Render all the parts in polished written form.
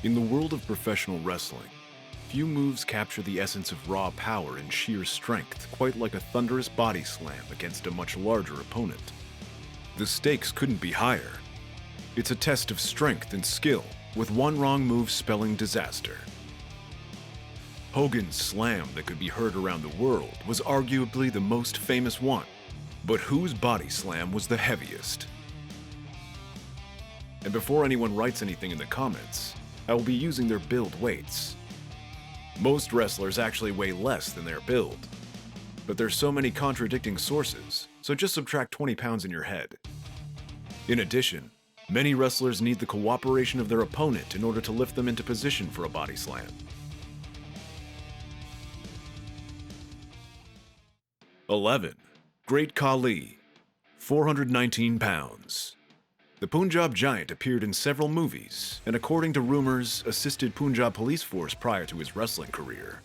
In the world of professional wrestling, few moves capture the essence of raw power and sheer strength quite like a thunderous body slam against a much larger opponent. The stakes couldn't be higher. It's a test of strength and skill, with one wrong move spelling disaster. Hogan's slam that could be heard around the world was arguably the most famous one, but whose body slam was the heaviest? And before anyone writes anything in the comments, I will be using their build weights. Most wrestlers actually weigh less than their build, but there's so many contradicting sources, so just subtract 20 pounds in your head. In addition, many wrestlers need the cooperation of their opponent in order to lift them into position for a body slam. 11. Great Khali, 419 pounds. The Punjab Giant appeared in several movies, and according to rumors, assisted Punjab police force prior to his wrestling career.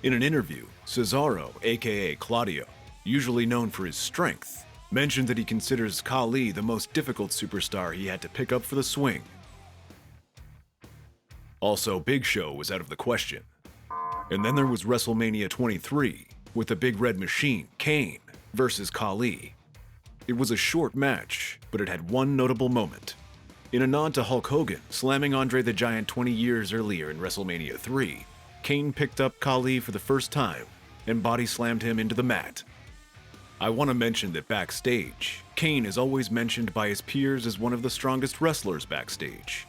In an interview, Cesaro, aka Claudio, usually known for his strength, mentioned that he considers Khali the most difficult superstar he had to pick up for the swing. Also, Big Show was out of the question. And then there was WrestleMania 23, with the Big Red Machine, Kane, versus Khali. It was a short match, but it had one notable moment. In a nod to Hulk Hogan slamming Andre the Giant 20 years earlier in WrestleMania 3, Kane picked up Khali for the first time and body slammed him into the mat. I want to mention that backstage, Kane is always mentioned by his peers as one of the strongest wrestlers backstage.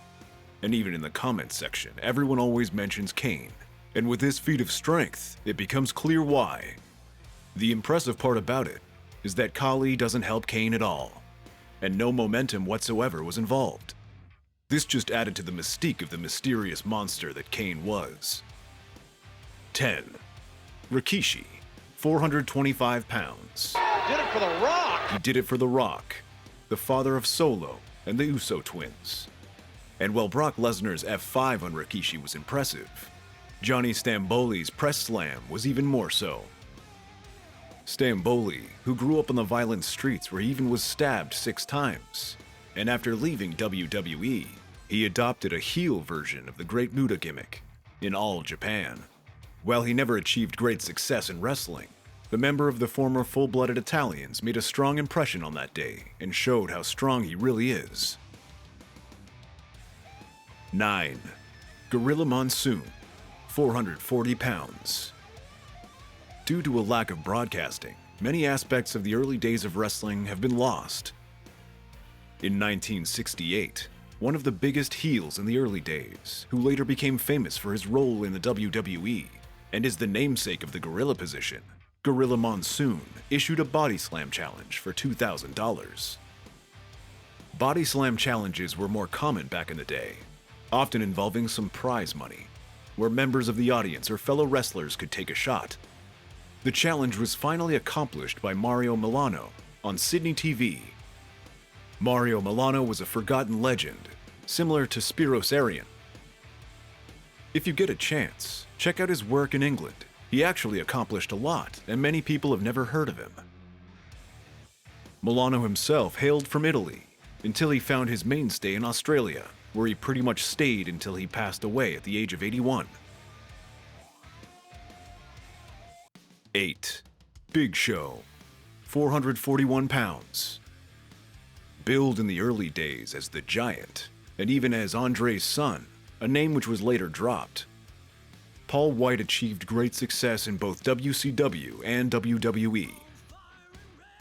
And even in the comments section, everyone always mentions Kane. And with this feat of strength, it becomes clear why. The impressive part about it is that Khali doesn't help Kane at all, and no momentum whatsoever was involved. This just added to the mystique of the mysterious monster that Kane was. 10. Rikishi, 425 pounds. Did it for The Rock! He did it for The Rock, the father of Solo and the Uso twins. And while Brock Lesnar's F5 on Rikishi was impressive, Johnny Stamboli's press slam was even more so. Stamboli, who grew up on the violent streets where he even was stabbed 6 times, and after leaving WWE, he adopted a heel version of the Great Muta gimmick in All Japan. While he never achieved great success in wrestling, the member of the former full-blooded Italians made a strong impression on that day and showed how strong he really is. 9. Guerilla Monsoon, 440 pounds. Due to a lack of broadcasting, many aspects of the early days of wrestling have been lost. In 1968, one of the biggest heels in the early days, who later became famous for his role in the WWE, and is the namesake of the gorilla position, Guerilla Monsoon, issued a body slam challenge for $2,000. Body slam challenges were more common back in the day, often involving some prize money, where members of the audience or fellow wrestlers could take a shot. The challenge was finally accomplished by Mario Milano on Sydney TV. Mario Milano was a forgotten legend, similar to Spiros Arion. If you get a chance, check out his work in England. He actually accomplished a lot, and many people have never heard of him. Milano himself hailed from Italy, until he found his mainstay in Australia, where he pretty much stayed until he passed away at the age of 81. 8. Big Show, 441 pounds. Billed in the early days as the Giant, and even as Andre's son, a name which was later dropped, Paul White achieved great success in both WCW and WWE.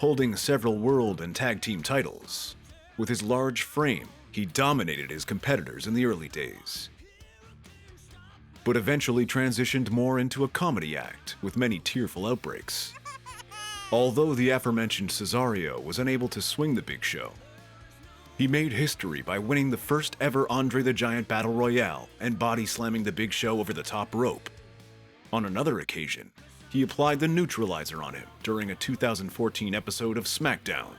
Holding several world and tag team titles, with his large frame, he dominated his competitors in the early days, but eventually transitioned more into a comedy act with many tearful outbreaks. Although the aforementioned Cesaro was unable to swing the Big Show, he made history by winning the first ever Andre the Giant Battle Royale and body slamming the Big Show over the top rope. On another occasion, he applied the neutralizer on him during a 2014 episode of SmackDown.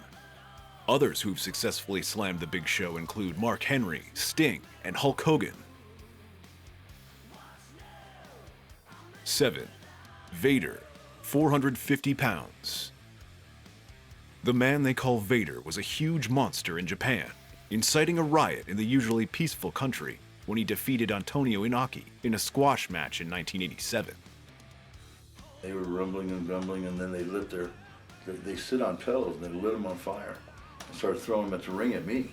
Others who've successfully slammed the Big Show include Mark Henry, Sting, and Hulk Hogan. 7. Vader, 450 pounds. The man they call Vader was a huge monster in Japan, inciting a riot in the usually peaceful country when he defeated Antonio Inoki in a squash match in 1987. They were rumbling and grumbling, and then they sit on pillows and they lit them on fire and started throwing them at the ring at me.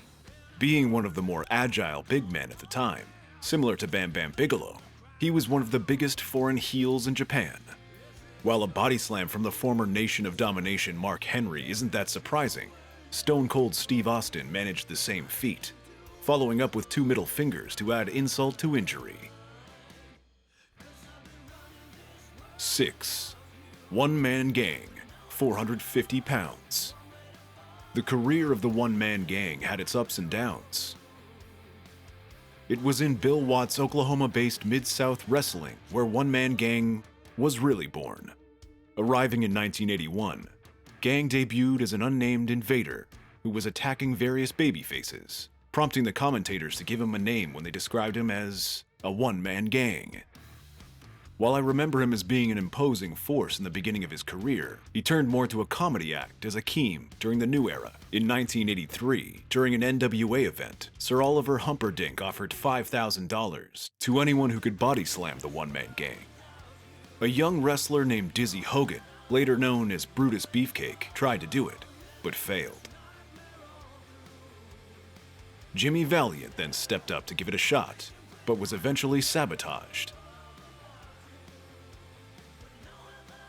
Being one of the more agile big men at the time, similar to Bam Bam Bigelow, he was one of the biggest foreign heels in Japan. While a body slam from the former Nation of Domination Mark Henry isn't that surprising, Stone Cold Steve Austin managed the same feat, following up with 2 middle fingers to add insult to injury. 6. One-Man Gang, 450 pounds. The career of the one-man gang had its ups and downs. It was in Bill Watts' Oklahoma-based Mid-South Wrestling where One-Man Gang was really born. Arriving in 1981, Gang debuted as an unnamed invader who was attacking various babyfaces, prompting the commentators to give him a name when they described him as a one-man gang. While I remember him as being an imposing force in the beginning of his career, he turned more to a comedy act as Akeem during the New Era. In 1983, during an NWA event, Sir Oliver Humperdinck offered $5,000 to anyone who could body slam the one-man gang. A young wrestler named Dizzy Hogan, later known as Brutus Beefcake, tried to do it, but failed. Jimmy Valiant then stepped up to give it a shot, but was eventually sabotaged.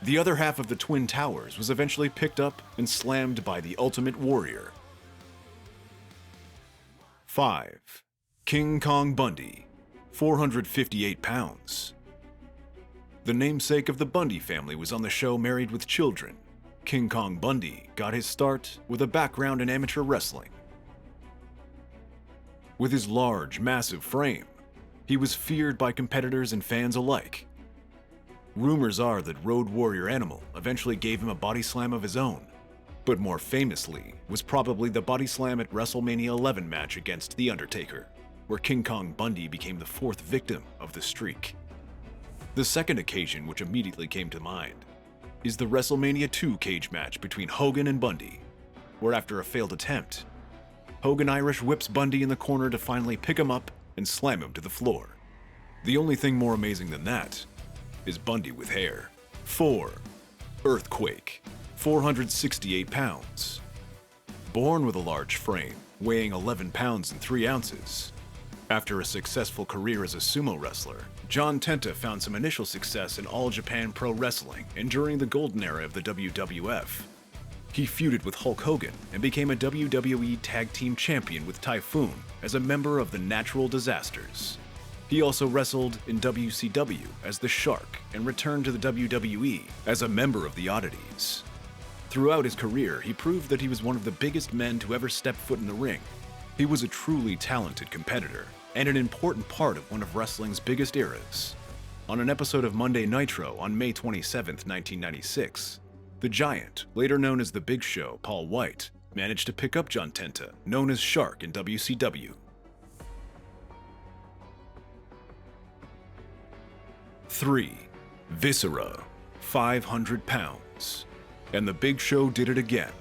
The other half of the Twin Towers was eventually picked up and slammed by the Ultimate Warrior. 5. King Kong Bundy, 458 pounds. The namesake of the Bundy family was on the show Married with Children. King Kong Bundy got his start with a background in amateur wrestling. With his large, massive frame, he was feared by competitors and fans alike. Rumors are that Road Warrior Animal eventually gave him a body slam of his own, but more famously was probably the body slam at WrestleMania 11 match against The Undertaker, where King Kong Bundy became the 4th victim of the streak. The second occasion which immediately came to mind is the WrestleMania 2 cage match between Hogan and Bundy, where after a failed attempt, Hogan Irish whips Bundy in the corner to finally pick him up and slam him to the floor. The only thing more amazing than that is Bundy with hair. 4. Earthquake, 468 pounds. Born with a large frame, weighing 11 pounds and 3 ounces. After a successful career as a sumo wrestler, John Tenta found some initial success in All Japan Pro Wrestling and during the golden era of the WWF. He feuded with Hulk Hogan and became a WWE Tag Team Champion with Typhoon as a member of the Natural Disasters. He also wrestled in WCW as the Shark and returned to the WWE as a member of the Oddities. Throughout his career, he proved that he was one of the biggest men to ever step foot in the ring. He was a truly talented competitor and an important part of one of wrestling's biggest eras. On an episode of Monday Nitro on May 27, 1996, the Giant, later known as The Big Show, Paul White, managed to pick up John Tenta, known as Shark in WCW. 3. Viscera, 500 pounds. And The Big Show did it again.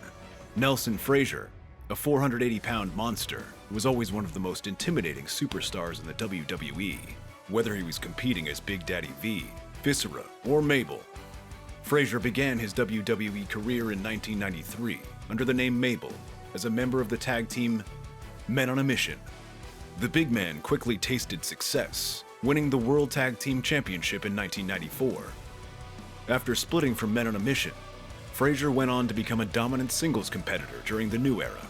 Nelson Frazier, a 480-pound monster, was always one of the most intimidating superstars in the WWE, whether he was competing as Big Daddy V, Viscera, or Mabel. Frazier began his WWE career in 1993 under the name Mabel as a member of the tag team Men on a Mission. The big man quickly tasted success, winning the World Tag Team Championship in 1994. After splitting from Men on a Mission, Frazier went on to become a dominant singles competitor during the New Era.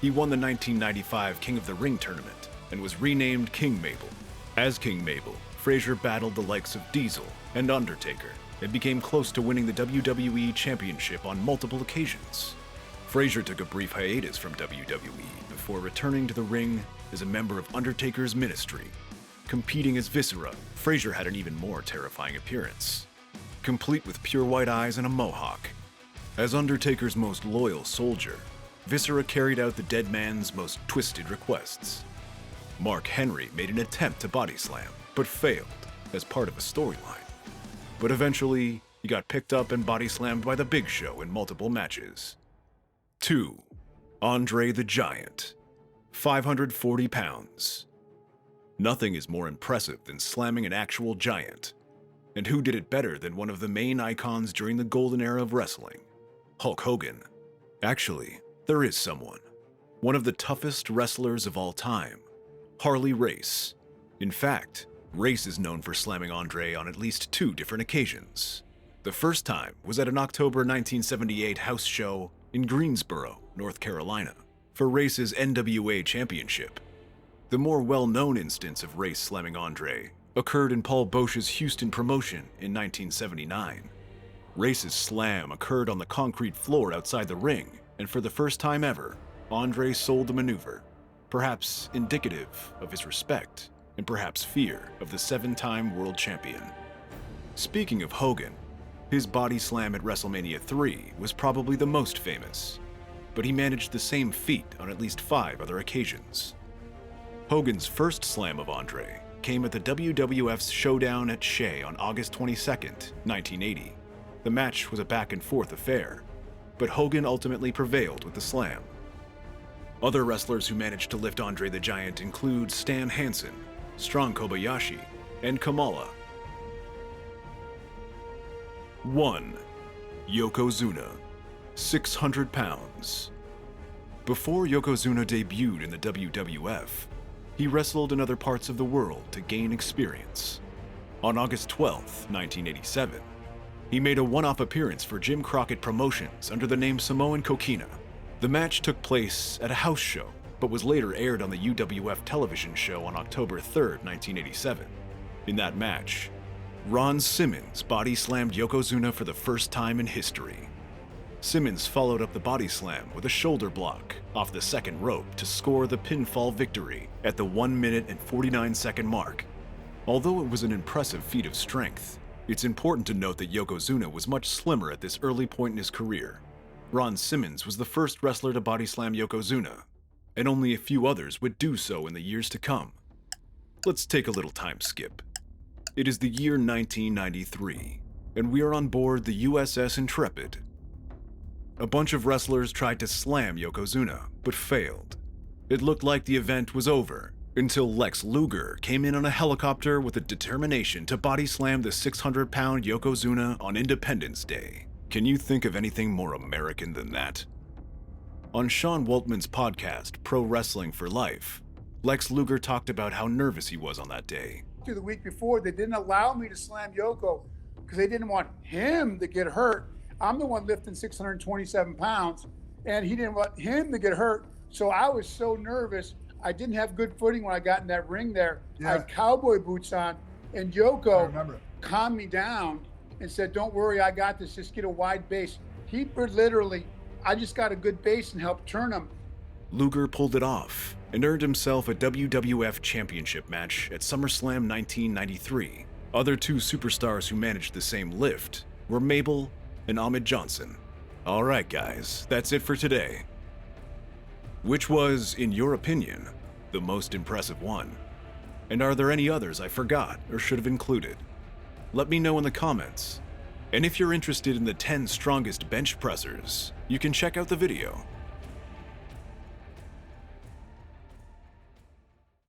He won the 1995 King of the Ring tournament and was renamed King Mabel. As King Mabel, Frazier battled the likes of Diesel and Undertaker and became close to winning the WWE Championship on multiple occasions. Frazier took a brief hiatus from WWE before returning to the ring as a member of Undertaker's Ministry. Competing as Viscera, Frazier had an even more terrifying appearance, complete with pure white eyes and a mohawk. As Undertaker's most loyal soldier, Viscera carried out the dead man's most twisted requests. Mark Henry made an attempt to body slam, but failed as part of a storyline. But eventually, he got picked up and body slammed by The Big Show in multiple matches. 2. Andre the Giant, 540 pounds. Nothing is more impressive than slamming an actual giant. And who did it better than one of the main icons during the golden era of wrestling? Hulk Hogan. Actually, there is someone. One of the toughest wrestlers of all time. Harley Race. In fact, Race is known for slamming Andre on at least 2 different occasions. The first time was at an October 1978 house show in Greensboro, North Carolina, for Race's NWA Championship. The more well-known instance of Race slamming Andre occurred in Paul Boesch's Houston promotion in 1979. Race's slam occurred on the concrete floor outside the ring, and for the first time ever, Andre sold the maneuver, perhaps indicative of his respect and perhaps fear of the 7-time world champion. Speaking of Hogan, his body slam at WrestleMania 3 was probably the most famous, but he managed the same feat on at least 5 other occasions. Hogan's first slam of Andre came at the WWF's Showdown at Shea on August 22, 1980. The match was a back-and-forth affair, but Hogan ultimately prevailed with the slam. Other wrestlers who managed to lift Andre the Giant include Stan Hansen, Strong Kobayashi, and Kamala. 1. Yokozuna, 600 pounds. Before Yokozuna debuted in the WWF, he wrestled in other parts of the world to gain experience. On August 12, 1987, he made a one-off appearance for Jim Crockett Promotions under the name Samoan Kokina. The match took place at a house show, but was later aired on the UWF television show on October 3, 1987. In that match, Ron Simmons body slammed Yokozuna for the first time in history. Simmons followed up the body slam with a shoulder block off the second rope to score the pinfall victory at the 1 minute and 49-second mark. Although it was an impressive feat of strength, it's important to note that Yokozuna was much slimmer at this early point in his career. Ron Simmons was the first wrestler to body slam Yokozuna, and only a few others would do so in the years to come. Let's take a little time skip. It is the year 1993, and we are on board the USS Intrepid. A bunch of wrestlers tried to slam Yokozuna, but failed. It looked like the event was over, until Lex Luger came in on a helicopter with a determination to body slam the 600-pound Yokozuna on Independence Day. Can you think of anything more American than that? On Sean Waltman's podcast, Pro Wrestling for Life, Lex Luger talked about how nervous he was on that day. The week before, they didn't allow me to slam Yoko because they didn't want him to get hurt. I'm the one lifting 627 pounds, and he didn't want him to get hurt. So I was so nervous. I didn't have good footing when I got in that ring there. Yeah. I had cowboy boots on, and Yoko calmed me down and said, "Don't worry, I got this. Just get a wide base." He literally, I just got a good base and helped turn him. Luger pulled it off and earned himself a WWF Championship match at SummerSlam 1993. Other 2 superstars who managed the same lift were Mabel and Ahmed Johnson. Alright guys, that's it for today. Which was, in your opinion, the most impressive one? And are there any others I forgot or should have included? Let me know in the comments. And if you're interested in the 10 strongest bench pressers, you can check out the video.